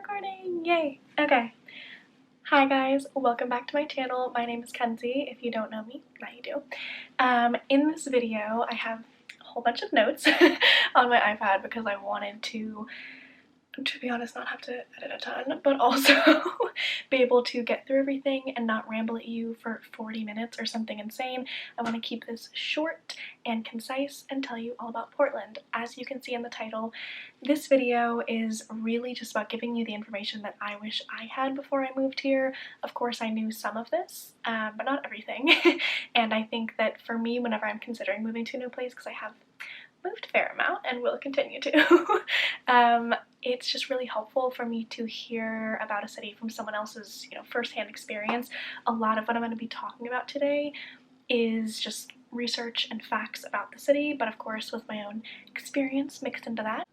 recording! Yay! Okay. Hi guys, welcome back to my channel. My name is Kenzie. If you don't know me, now you do. In this video, I have a whole bunch of notes on my iPad because I wanted to be honest, not have to edit a ton, but also be able to get through everything and not ramble at you for 40 minutes or something insane. I want to keep this short and concise and tell you all about Portland. As you can see in the title, this video is really just about giving you the information that I wish I had before I moved here. Of course, I knew some of this, but not everything. And I think that for me, whenever I'm considering moving to a new place, because I have moved a fair amount and will continue to, it's just really helpful for me to hear about a city from someone else's, firsthand experience. A lot of what I'm going to be talking about today is just research and facts about the city, but of course with my own experience mixed into that.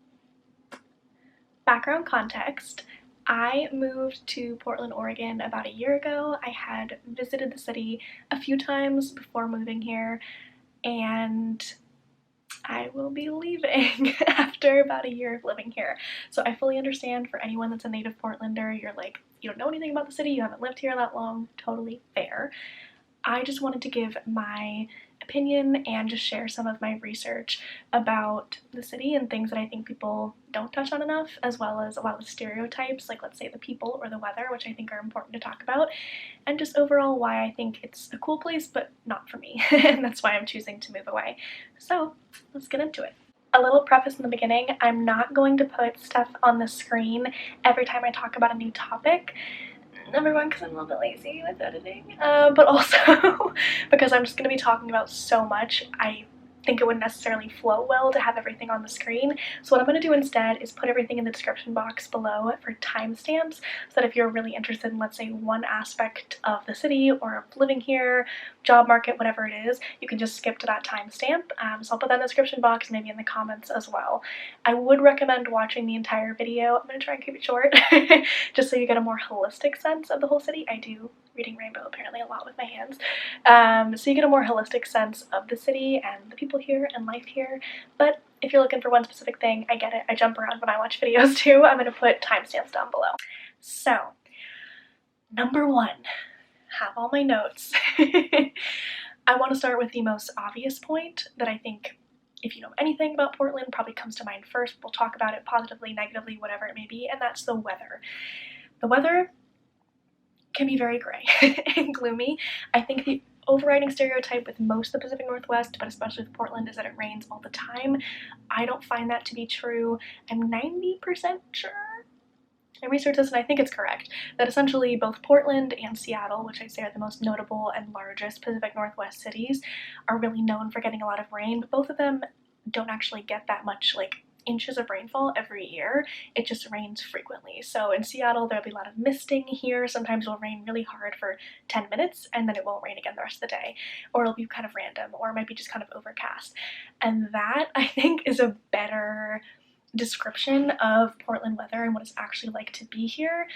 Background context. I moved to Portland, Oregon about a year ago. I had visited the city a few times before moving here, and I will be leaving after about a year of living here. So I fully understand for anyone that's a native Portlander, you're like, you don't know anything about the city, you haven't lived here that long, totally fair. I just wanted to give my opinion and just share some of my research about the city and things that I think people don't touch on enough, as well as a lot of the stereotypes, like let's say the people or the weather, which I think are important to talk about, and just overall why I think it's a cool place, but not for me, and that's why I'm choosing to move away. So let's get into it. A little preface in the beginning, I'm not going to put stuff on the screen every time I talk about a new topic. Number one, because I'm a little bit lazy with editing, but also because I'm just going to be talking about so much, I think it wouldn't necessarily flow well to have everything on the screen. So what I'm going to do instead is put everything in the description box below for timestamps, so that if you're really interested in, let's say, one aspect of the city or of living here, job market, whatever it is, you can just skip to that timestamp. So I'll put that in the description box, maybe in the comments as well. I would recommend watching the entire video. I'm going to try and keep it short, just so you get a more holistic sense of the whole city. I do reading rainbow apparently a lot with my hands, so you get a more holistic sense of the city and the people here and life here. But if you're looking for one specific thing, I get it, I jump around when I watch videos too. I'm going to put timestamps down below. So number one, have all my notes. I want to start with the most obvious point that I think, if you know anything about Portland, probably comes to mind first. We'll talk about it positively, negatively, whatever it may be, and that's the weather. The weather can be very gray and gloomy. I think the overriding stereotype with most of the Pacific Northwest, but especially with Portland, is that it rains all the time. I don't find that to be true. I'm 90% sure, I researched this and I think it's correct, that essentially both Portland and Seattle, which I'd say are the most notable and largest Pacific Northwest cities, are really known for getting a lot of rain, but both of them don't actually get that much inches of rainfall every year. It just rains frequently. So in Seattle, there'll be a lot of misting here. Sometimes it'll rain really hard for 10 minutes and then it won't rain again the rest of the day. Or it'll be kind of random, or it might be just kind of overcast. And that, I think, is a better description of Portland weather and what it's actually like to be here.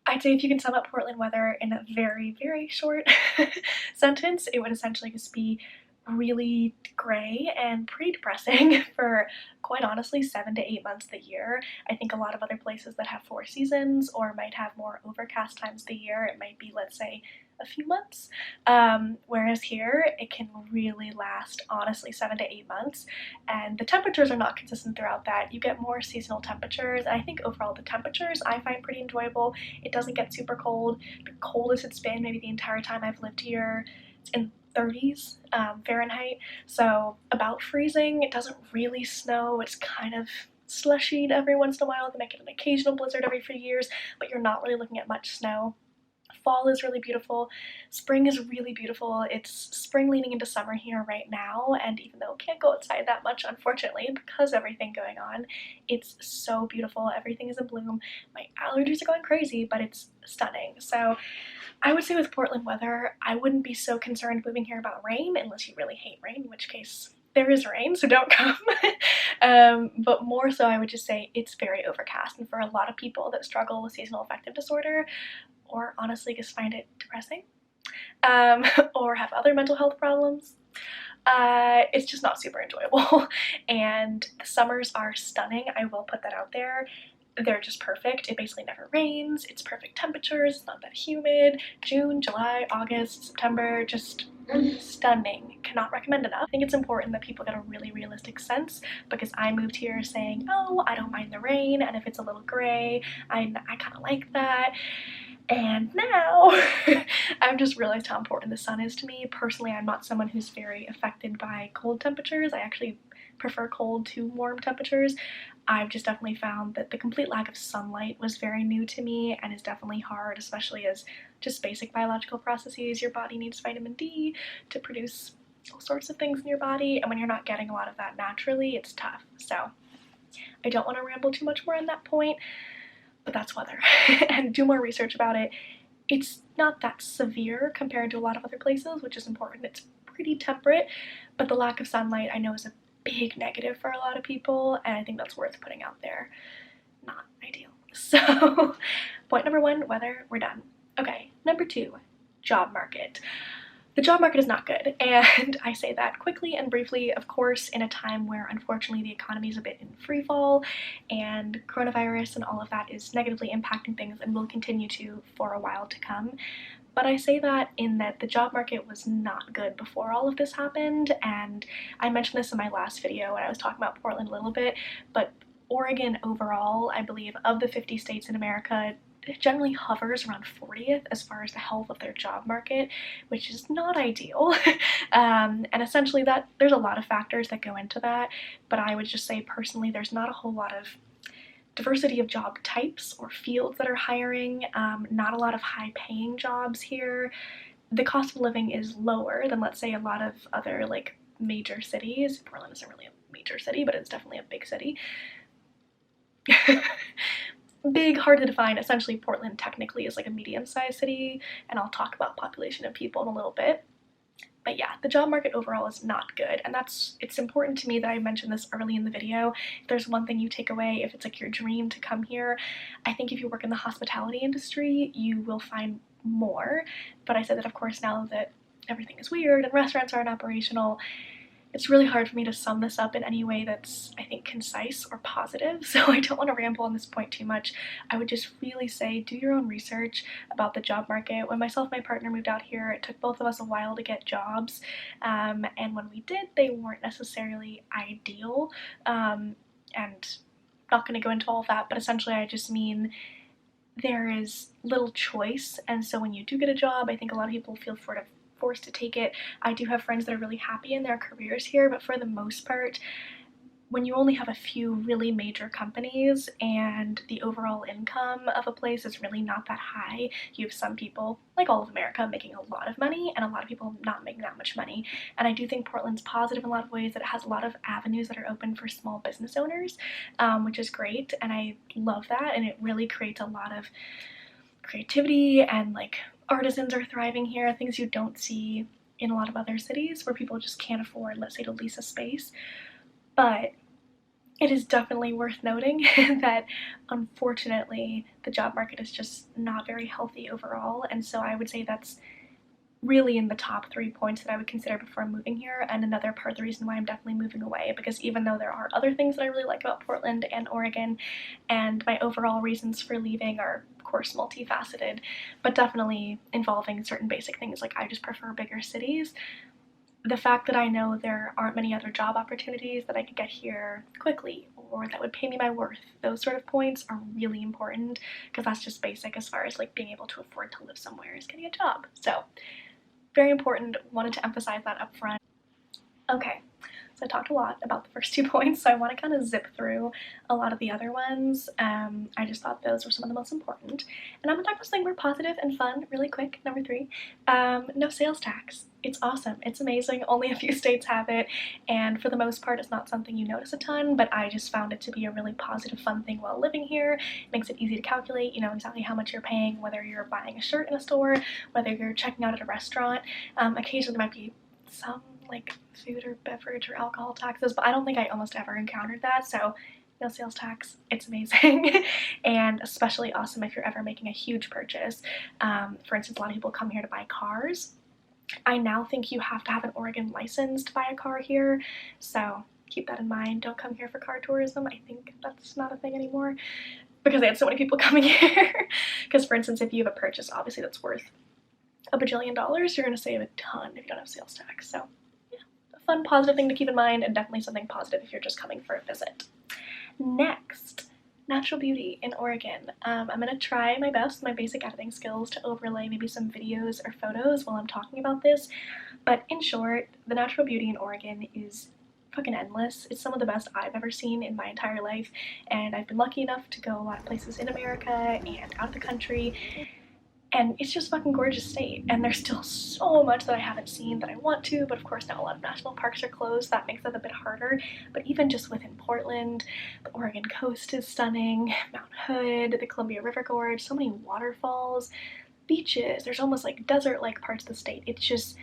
I'd say if you can sum up Portland weather in a very, very short sentence, it would essentially just be really gray and pretty depressing for, quite honestly, 7 to 8 months of the year. I think a lot of other places that have 4 seasons or might have more overcast times of the year, it might be, let's say, a few months, whereas here it can really last, honestly, 7 to 8 months, and the temperatures are not consistent throughout that. You get more seasonal temperatures, and I think overall the temperatures I find pretty enjoyable. It doesn't get super cold. The coldest it's been maybe the entire time I've lived here, it's in 30s Fahrenheit, so about freezing. It doesn't really snow, it's kind of slushied every once in a while. They make it an occasional blizzard every few years, but you're not really looking at much snow. Fall is really beautiful. Spring is really beautiful. It's spring leading into summer here right now, and even though I can't go outside that much, unfortunately, because of everything going on, it's so beautiful. Everything is in bloom. My allergies are going crazy, but it's stunning. So I would say with Portland weather, I wouldn't be so concerned moving here about rain, unless you really hate rain, in which case there is rain, so don't come. But more so, I would just say it's very overcast, and for a lot of people that struggle with seasonal affective disorder, or honestly just find it depressing, or have other mental health problems, it's just not super enjoyable. And the summers are stunning, I will put that out there. they're just perfect. It basically never rains, it's perfect temperatures, it's not that humid. June, July, August, September, just stunning. Cannot recommend enough. I think it's important that people get a really realistic sense, because I moved here saying, oh, I don't mind the rain, and if it's a little gray, I kind of like that. And now I've just realized how important the sun is to me. Personally, I'm not someone who's very affected by cold temperatures. I actually prefer cold to warm temperatures. I've just definitely found that the complete lack of sunlight was very new to me and is definitely hard, especially as just basic biological processes. Your body needs vitamin D to produce all sorts of things in your body, and when you're not getting a lot of that naturally, it's tough. So I don't want to ramble too much more on that point, but that's weather. And do more research about it. It's not that severe compared to a lot of other places, which is important. It's pretty temperate, but the lack of sunlight I know is a big negative for a lot of people, and I think that's worth putting out there. Not ideal. So point number 1, weather, we're done. Okay, number 2, job market. The job market is not good, and I say that quickly and briefly, of course, in a time where unfortunately the economy is a bit in free fall, and coronavirus and all of that is negatively impacting things and will continue to for a while to come. But I say that in that the job market was not good before all of this happened, and I mentioned this in my last video when I was talking about Portland a little bit, but Oregon overall, I believe, of the 50 states in America, it generally hovers around 40th as far as the health of their job market, which is not ideal. And essentially that there's a lot of factors that go into that, but I would just say personally there's not a whole lot of diversity of job types or fields that are hiring, not a lot of high-paying jobs here. The cost of living is lower than, let's say, a lot of other like major cities. Portland isn't really a major city, but it's definitely a big city. Big, hard to define. Essentially, Portland technically is like a medium-sized city, and I'll talk about population of people in a little bit. But yeah, the job market overall is not good, and it's important to me that I mentioned this early in the video. If there's one thing you take away, if it's like your dream to come here, I think if you work in the hospitality industry, you will find more. But I said that, of course, now that everything is weird and restaurants aren't operational, it's really hard for me to sum this up in any way that's, I think, concise or positive, so I don't want to ramble on this point too much. I would just really say do your own research about the job market. When myself and my partner moved out here, it took both of us a while to get jobs, and when we did, they weren't necessarily ideal, and not going to go into all of that, but essentially I just mean there is little choice, and so when you do get a job, I think a lot of people feel forced to take it. I do have friends that are really happy in their careers here, but for the most part, when you only have a few really major companies and the overall income of a place is really not that high, you have some people, like all of America, making a lot of money and a lot of people not making that much money. And I do think Portland's positive in a lot of ways, that it has a lot of avenues that are open for small business owners, which is great, and I love that, and it really creates a lot of creativity, and like artisans are thriving here, things you don't see in a lot of other cities where people just can't afford, let's say, to lease a space. But it is definitely worth noting that unfortunately the job market is just not very healthy overall, and so I would say that's really in the top 3 points that I would consider before moving here, and another part of the reason why I'm definitely moving away, because even though there are other things that I really like about Portland and Oregon, and my overall reasons for leaving are of course multifaceted, but definitely involving certain basic things like I just prefer bigger cities, the fact that I know there aren't many other job opportunities that I could get here quickly or that would pay me my worth, those sort of points are really important, because that's just basic as far as like being able to afford to live somewhere is getting a job. So very important, wanted to emphasize that up front. Okay, so I talked a lot about the first 2 points, so I want to kind of zip through a lot of the other ones. I just thought those were some of the most important. And I'm going to talk about something more positive and fun really quick. Number 3, no sales tax. It's awesome. It's amazing. Only a few states have it, and for the most part it's not something you notice a ton, but I just found it to be a really positive, fun thing while living here. It makes it easy to calculate, you know exactly how much you're paying, whether you're buying a shirt in a store, whether you're checking out at a restaurant. Occasionally there might be some like food or beverage or alcohol taxes, but I don't think I almost ever encountered that, so no sales tax. It's amazing. And especially awesome if you're ever making a huge purchase. For instance, a lot of people come here to buy cars. I now think you have to have an Oregon license to buy a car here, so keep that in mind. Don't come here for car tourism. I think that's not a thing anymore. because I had so many people coming here. Because for instance, if you have a purchase, obviously that's worth a bajillion dollars, you're gonna save a ton if you don't have sales tax. So yeah, a fun, positive thing to keep in mind, and definitely something positive if you're just coming for a visit. Next, natural beauty in Oregon. I'm gonna try my best, my basic editing skills, to overlay maybe some videos or photos while I'm talking about this. But in short, the natural beauty in Oregon is fucking endless. It's some of the best I've ever seen in my entire life, and I've been lucky enough to go a lot of places in America and out of the country, and it's just a fucking gorgeous state. And there's still so much that I haven't seen that I want to, but of course now a lot of national parks are closed. That makes it a bit harder. But even just within Portland, the Oregon coast is stunning, Mount Hood, the Columbia River Gorge, so many waterfalls, beaches. There's almost like desert-like parts of the state. It's just,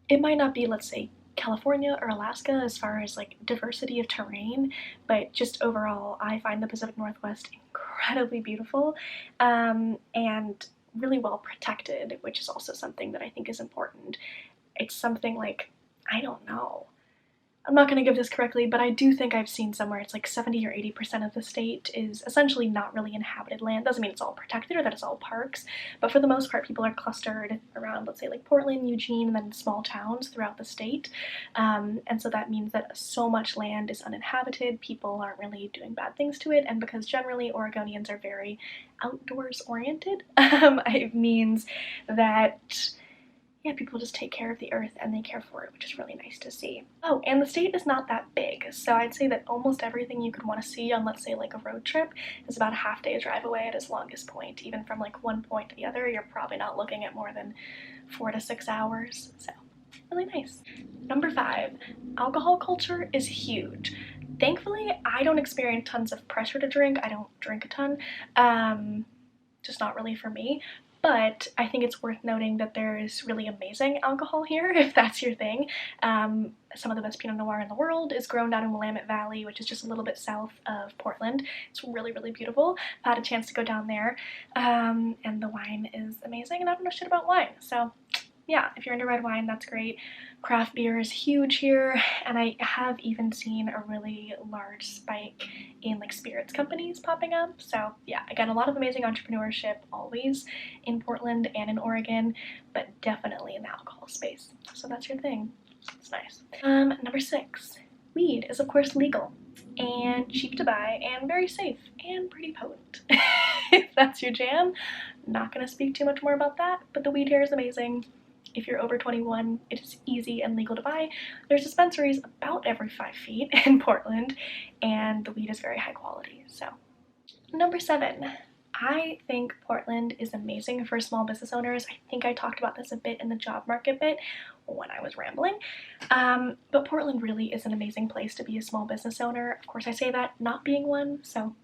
it might not be, let's say, California or Alaska as far as like diversity of terrain, but just overall I find the Pacific Northwest incredibly beautiful, and really well protected, which is also something that I think is important. It's something like, I don't know, I'm not going to give this correctly, but I do think I've seen somewhere it's like 70 or 80% of the state is essentially not really inhabited land. Doesn't mean it's all protected or that it's all parks, but for the most part people are clustered around, let's say, like Portland, Eugene, and then small towns throughout the state. And so that means that so much land is uninhabited, people aren't really doing bad things to it, and because generally Oregonians are very outdoors oriented, it means that yeah, people just take care of the earth and they care for it, which is really nice to see. Oh, and the state is not that big, so I'd say that almost everything you could want to see on, let's say, like a road trip is about a half-day drive away at its longest point. Even from like one point to the other, you're probably not looking at more than 4 to 6 hours, so really nice. Number 5, alcohol culture is huge. Thankfully, I don't experience tons of pressure to drink. I don't drink a ton, just not really for me. But I think it's worth noting that there is really amazing alcohol here, if that's your thing. Some of the best Pinot Noir in the world is grown down in Willamette Valley, which is just a little bit south of Portland. It's really, really beautiful. I've had a chance to go down there, and the wine is amazing, and I don't know shit about wine. So yeah, if you're into red wine, that's great. Craft beer is huge here, and I have even seen a really large spike in like spirits companies popping up. So yeah, again, a lot of amazing entrepreneurship always in Portland and in Oregon, but definitely in the alcohol space. So that's your thing. It's nice. Number 6, weed is of course legal and cheap to buy and very safe and pretty potent. If that's your jam, not gonna speak too much more about that, but the weed here is amazing. If you're over 21, it is easy and legal to buy. There's dispensaries about every 5 feet in Portland, and the weed is very high quality. So, number 7, I think Portland is amazing for small business owners. I think I talked about this a bit in the job market bit when I was rambling, but Portland really is an amazing place to be a small business owner. Of course, I say that not being one, so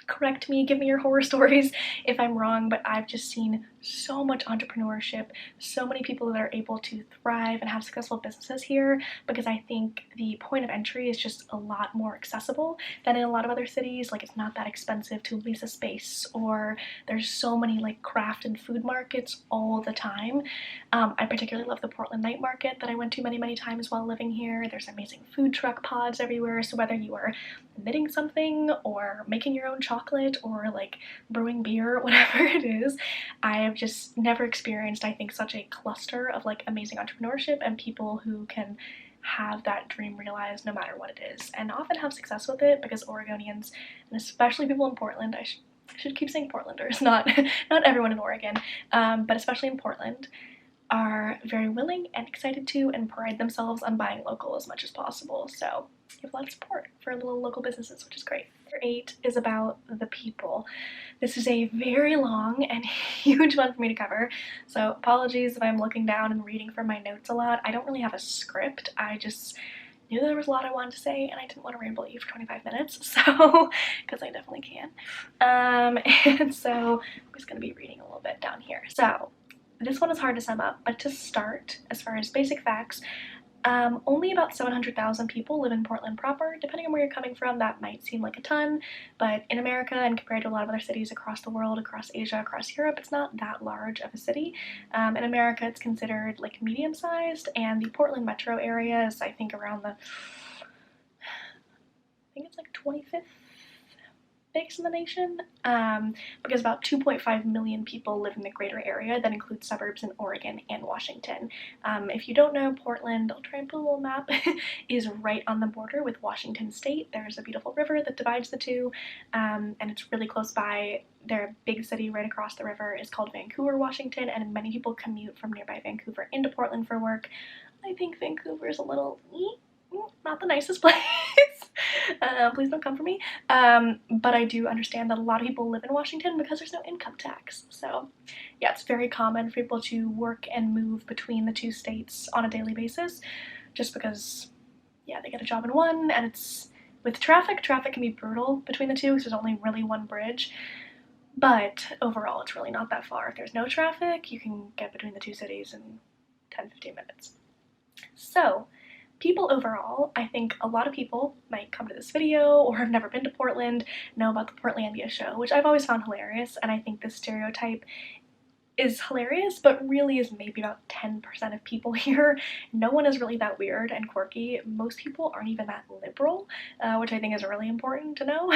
correct me, give me your horror stories if I'm wrong, but I've just seen so much entrepreneurship, so many people that are able to thrive and have successful businesses here, because I think the point of entry is just a lot more accessible than in a lot of other cities. Like, it's not that expensive to lease a space, or there's so many like craft and food markets all the time. I particularly love the Portland night market that I went to many times while living here. There's amazing food truck pods everywhere, so whether you are knitting something or making your own chocolate or like brewing beer, whatever it is, I have just never experienced, I think, such a cluster of like amazing entrepreneurship and people who can have that dream realized no matter what it is, and often have success with it, because Oregonians, and especially people in Portland, I should keep saying Portlanders, not everyone in Oregon, but especially in Portland, are very willing and excited to and pride themselves on buying local as much as possible. So you have a lot of support for little local businesses, which is great. Number 8 is about the people. This is a very long and huge one for me to cover, so apologies if I'm looking down and reading from my notes a lot. I don't really have a script. I just knew there was a lot I wanted to say, and I didn't want to ramble at you for 25 minutes, so, because I definitely can. And so I'm just going to be reading a little bit down here. So this one is hard to sum up, but to start, as far as basic facts, only about 700,000 people live in Portland proper. Depending on where you're coming from, that might seem like a ton, but in America, and compared to a lot of other cities across the world, across Asia, across Europe, it's not that large of a city. In America, it's considered like medium-sized, and the Portland metro area is, I think, around the, I think it's like 25th biggest in the nation, because about 2.5 million people live in the greater area that includes suburbs in Oregon and Washington. If you don't know, Portland, I'll try and put a little map, is right on the border with Washington State. There's a beautiful river that divides the two, and it's really close by. Their big city right across the river is called Vancouver, Washington, and many people commute from nearby Vancouver into Portland for work. I think Vancouver is a little not the nicest place. Please don't come for me. But I do understand that a lot of people live in Washington because there's no income tax. So yeah, it's very common for people to work and move between the two states on a daily basis, just because, yeah, they get a job in one, and it's, with traffic can be brutal between the two because there's only really one bridge. But overall, it's really not that far. If there's no traffic, you can get between the two cities in 10-15 minutes. So people overall, I think a lot of people might come to this video or have never been to Portland, know about the Portlandia show, which I've always found hilarious, and I think this stereotype is hilarious, but really is maybe about 10% of people here. No one is really that weird and quirky. Most people aren't even that liberal, which I think is really important to know.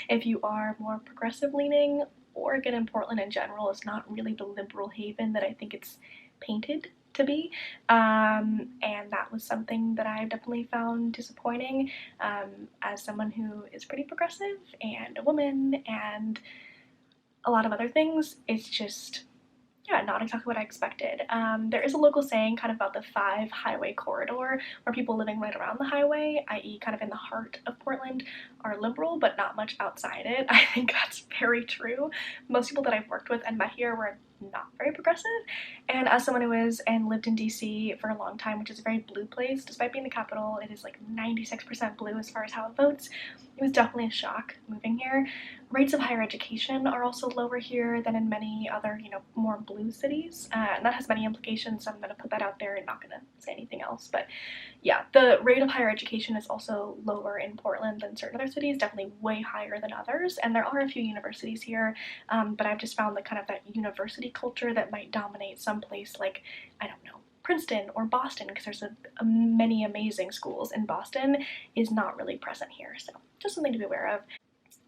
If you are more progressive leaning, Oregon and Portland in general is not really the liberal haven that I think it's painted to be, and that was something that I've definitely found disappointing, as someone who is pretty progressive and a woman and a lot of other things. It's just, yeah, not exactly what I expected. There is a local saying kind of about the 5 highway corridor, where people living right around the highway, i.e. kind of in the heart of Portland, are liberal, but not much outside it. I think that's very true. Most people that I've worked with and met here were not very progressive, and as someone who is and lived in DC for a long time, which is a very blue place, despite being the capital, it is like 96% blue as far as how it votes. It was definitely a shock moving here. Rates of higher education are also lower here than in many other, more blue cities, and that has many implications, so I'm going to put that out there and not going to say anything else. But yeah, the rate of higher education is also lower in Portland than certain other cities, definitely way higher than others, and there are a few universities here, but I've just found that kind of that university culture that might dominate someplace like, I don't know, Princeton or Boston, because there's many amazing schools in Boston, is not really present here, so just something to be aware of.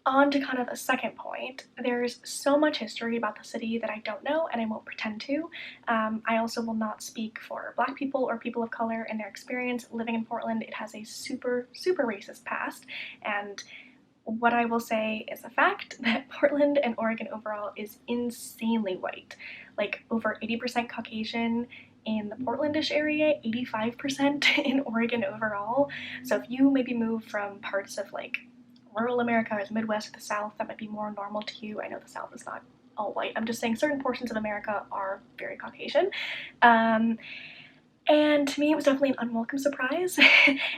On to kind of a second point, there's so much history about the city that I don't know, and I won't pretend to. I also will not speak for Black people or people of color and their experience living in Portland. It has a super, super racist past, and what I will say is the fact that Portland and Oregon overall is insanely white. Like over 80% Caucasian in the Portlandish area, 85% in Oregon overall. So if you maybe move from parts of like rural America or the Midwest or the South, that might be more normal to you. I know the South is not all white. I'm just saying certain portions of America are very Caucasian. And to me, it was definitely an unwelcome surprise,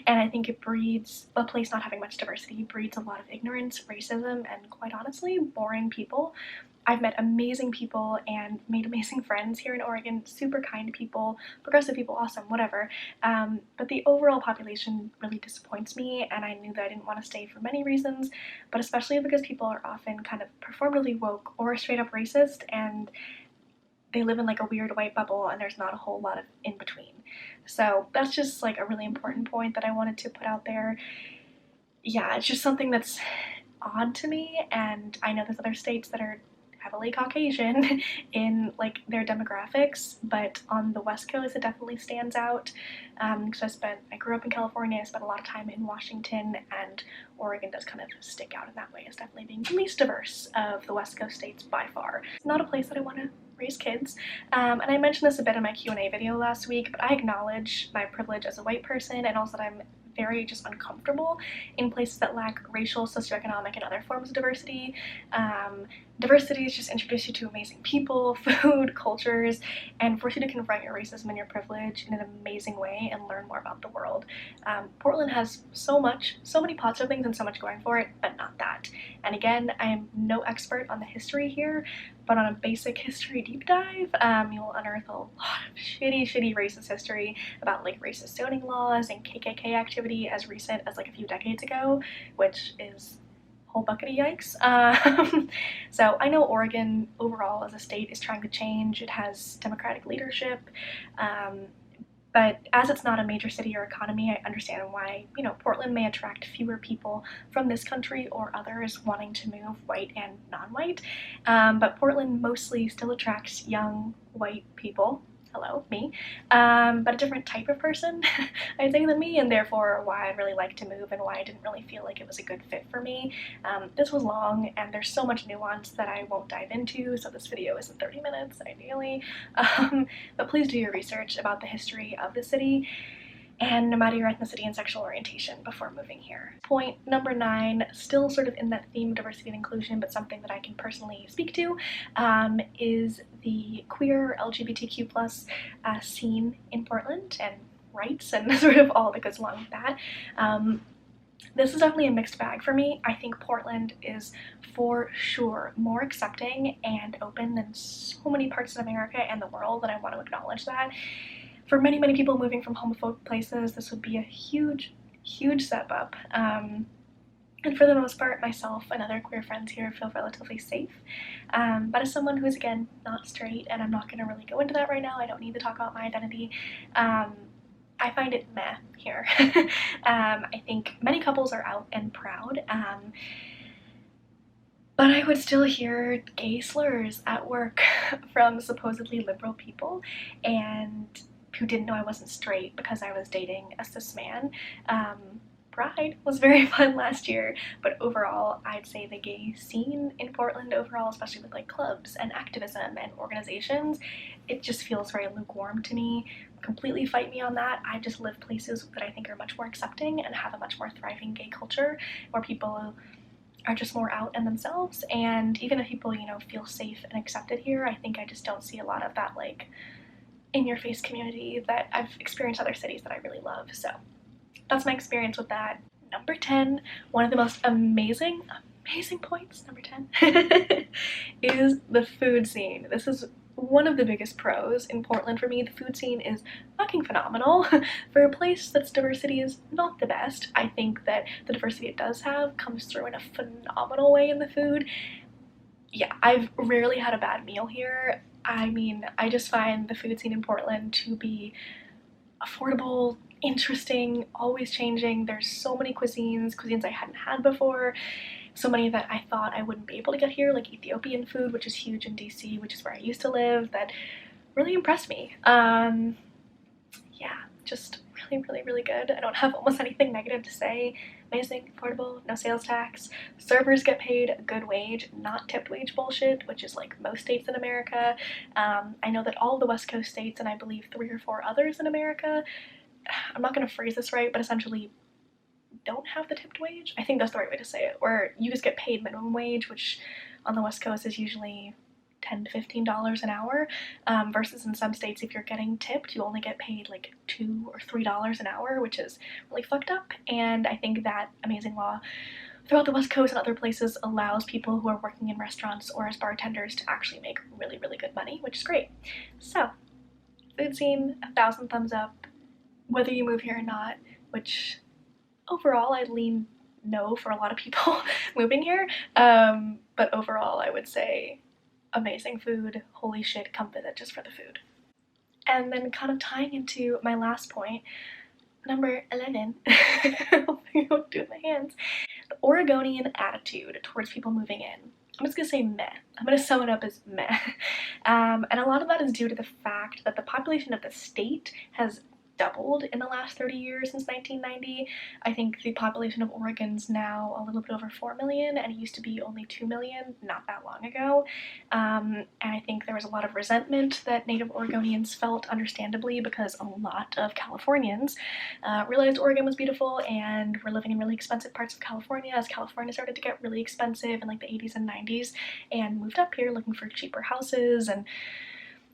and I think it breeds, a place not having much diversity breeds a lot of ignorance, racism, and quite honestly, boring people. I've met amazing people and made amazing friends here in Oregon, super kind people, progressive people, awesome, whatever. But the overall population really disappoints me, and I knew that I didn't want to stay for many reasons, but especially because people are often kind of performatively woke or straight up racist, and they live in like a weird white bubble, and there's not a whole lot of in between. So that's just like a really important point that I wanted to put out there. Yeah, it's just something that's odd to me, and I know there's other states that are heavily Caucasian in like their demographics, but on the West Coast it definitely stands out, because I grew up in California, I spent a lot of time in Washington, and Oregon does kind of stick out in that way as definitely being the least diverse of the West Coast states by far. It's not a place that I want to raise kids, and I mentioned this a bit in my Q&A video last week, but I acknowledge my privilege as a white person, and also that I'm very just uncomfortable in places that lack racial, socioeconomic, and other forms of diversity. Diversity just introduces you to amazing people, food, cultures, and force you to confront your racism and your privilege in an amazing way and learn more about the world. Portland has so many positive things and so much going for it, but not that. And again, I am no expert on the history here, but on a basic history deep dive, you will unearth a lot of shitty racist history about like racist zoning laws and KKK activity as recent as like a few decades ago, which is whole bucket of yikes. So I know Oregon overall as a state is trying to change. It has democratic leadership, but But as it's not a major city or economy, I understand why, you know, Portland may attract fewer people from this country or others wanting to move, white and non-white. But Portland mostly still attracts young white people, hello, me, but a different type of person, I'd say, than me, and therefore why I'd really like to move and why I didn't really feel like it was a good fit for me. This was long and there's so much nuance that I won't dive into, so this video isn't 30 minutes, ideally. But please do your research about the history of the city and no matter your ethnicity and sexual orientation before moving here. Point number 9, still sort of in that theme of diversity and inclusion, but something that I can personally speak to, is the queer LGBTQ plus scene in Portland and rights and sort of all that goes along with that. This is definitely a mixed bag for me. I think Portland is for sure more accepting and open than so many parts of America and the world, and I want to acknowledge that. For many, many people moving from homophobic places, this would be a huge, huge step up. And for the most part, myself and other queer friends here feel relatively safe. But as someone who's, again, not straight, and I'm not going to really go into that right now, I don't need to talk about my identity, I find it meh here. I think many couples are out and proud, but I would still hear gay slurs at work from supposedly liberal people, and who didn't know I wasn't straight because I was dating a cis man. Pride was very fun last year, but overall I'd say the gay scene in Portland overall, especially with like clubs and activism and organizations, it just feels very lukewarm to me. Completely fight me on that. I just live places that I think are much more accepting and have a much more thriving gay culture where people are just more out in themselves, and even if people, you know, feel safe and accepted here, I think I just don't see a lot of that like in-your-face community that I've experienced other cities that I really love. So that's my experience with that. Number 10, one of the most amazing points, number 10, is the food scene. This is one of the biggest pros in Portland for me. The food scene is fucking phenomenal. For a place that's diversity is not the best, I think that the diversity it does have comes through in a phenomenal way in the food. Yeah, I've rarely had a bad meal here. I mean, I just find the food scene in Portland to be affordable, interesting, always changing. There's so many cuisines I hadn't had before, so many that I thought I wouldn't be able to get here, like Ethiopian food, which is huge in DC, which is where I used to live, that really impressed me. Yeah, just really, really, really good. I don't have almost anything negative to say. Amazing, affordable, no sales tax. Servers get paid a good wage, not tipped wage bullshit, which is like most states in America. I know that all the West Coast states, and I believe 3 or 4 others in America, I'm not going to phrase this right, but essentially don't have the tipped wage. I think that's the right way to say it, where you just get paid minimum wage, which on the West Coast is usually $10 to $15 an hour, versus in some states, if you're getting tipped, you only get paid like $2 or $3 an hour, which is really fucked up. And I think that amazing law throughout the West Coast and other places allows people who are working in restaurants or as bartenders to actually make really, really good money, which is great. So, food scene, 1,000 thumbs up, whether you move here or not, which overall I'd lean no for a lot of people moving here, but overall I would say amazing food. Holy shit, come visit just for the food. And then kind of tying into my last point, number 11, hopefully I don't do it with my hands, the Oregonian attitude towards people moving in. I'm just gonna say meh. I'm gonna sum it up as meh. And a lot of that is due to the fact that the population of the state has doubled in the last 30 years since 1990. I think the population of Oregon's now a little bit over 4 million, and it used to be only 2 million not that long ago. And I think there was a lot of resentment that Native Oregonians felt, understandably, because a lot of Californians realized Oregon was beautiful and were living in really expensive parts of California as California started to get really expensive in like the 80s and 90s, and moved up here looking for cheaper houses and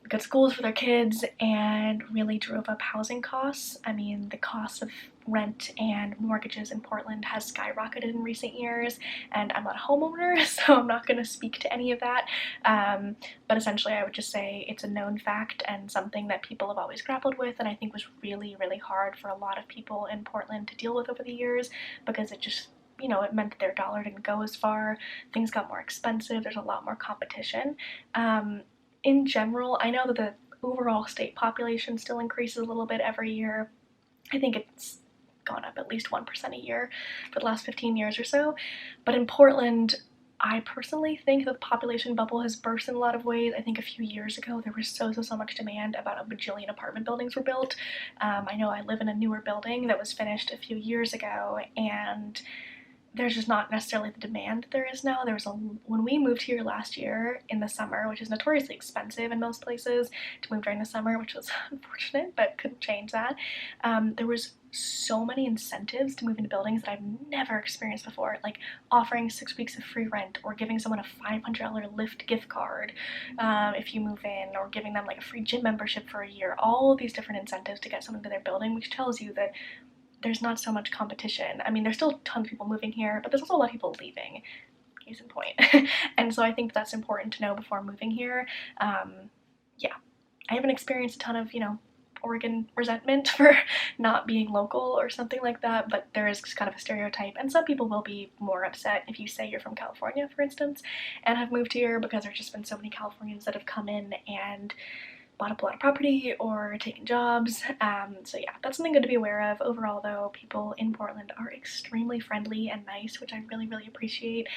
good schools for their kids, and really drove up housing costs. I mean, the cost of rent and mortgages in Portland has skyrocketed in recent years, and I'm not a homeowner, so I'm not going to speak to any of that, but essentially I would just say it's a known fact and something that people have always grappled with, and I think was really, really hard for a lot of people in Portland to deal with over the years, because it just, you know, it meant that their dollar didn't go as far, things got more expensive, there's a lot more competition. In general, I know that the overall state population still increases a little bit every year. I think it's gone up at least 1% a year for the last 15 years or so. But in Portland, I personally think that the population bubble has burst in a lot of ways. I think a few years ago there was so much demand. About a bajillion apartment buildings were built. I know I live in a newer building that was finished a few years ago, and there's just not necessarily the demand there is now. When we moved here last year in the summer, which is notoriously expensive in most places to move during the summer, which was unfortunate, but couldn't change that. There was so many incentives to move into buildings that I've never experienced before, like offering 6 weeks of free rent, or giving someone a $500 Lyft gift card if you move in, or giving them like a free gym membership for a year. All of these different incentives to get someone to their building, which tells you that there's not so much competition. I mean, there's still tons of people moving here, but there's also a lot of people leaving, case in point. And so I think that's important to know before moving here. Yeah, I haven't experienced a ton of, Oregon resentment for not being local or something like that, but there is kind of a stereotype, and some people will be more upset if you say you're from California, for instance, and have moved here, because there's just been so many Californians that have come in and bought up a lot of property or taken jobs. So yeah, that's something good to be aware of. Overall though, people in Portland are extremely friendly and nice, which I really appreciate.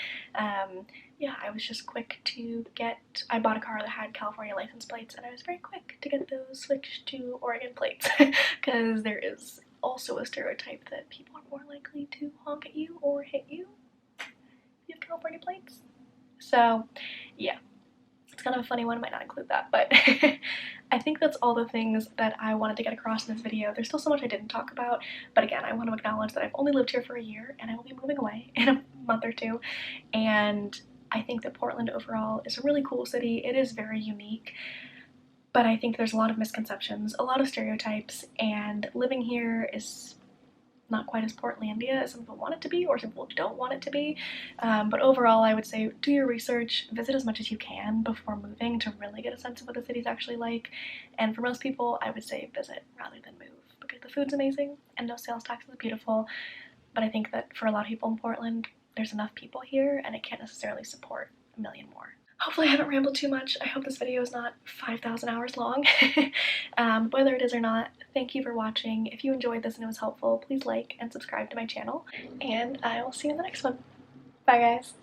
Yeah, I was just quick to I bought a car that had California license plates, and I was very quick to get those switched to Oregon plates, because there is also a stereotype that people are more likely to honk at you or hit you if you have California plates. So yeah, it's kind of a funny one, I might not include that, but I think that's all the things that I wanted to get across in this video. There's still so much I didn't talk about, but again, I want to acknowledge that I've only lived here for a year, and I will be moving away in a month or two, and I think that Portland overall is a really cool city. It is very unique, but I think there's a lot of misconceptions, a lot of stereotypes, and living here is not quite as Portlandia as some people want it to be, or some people don't want it to be. But overall, I would say do your research, visit as much as you can before moving to really get a sense of what the city's actually like. And for most people, I would say visit rather than move, because the food's amazing and no sales tax is beautiful. But I think that for a lot of people in Portland, there's enough people here and it can't necessarily support a million more. Hopefully I haven't rambled too much. I hope this video is not 5,000 hours long. Whether it is or not, thank you for watching. If you enjoyed this and it was helpful, please like and subscribe to my channel, and I will see you in the next one. Bye guys.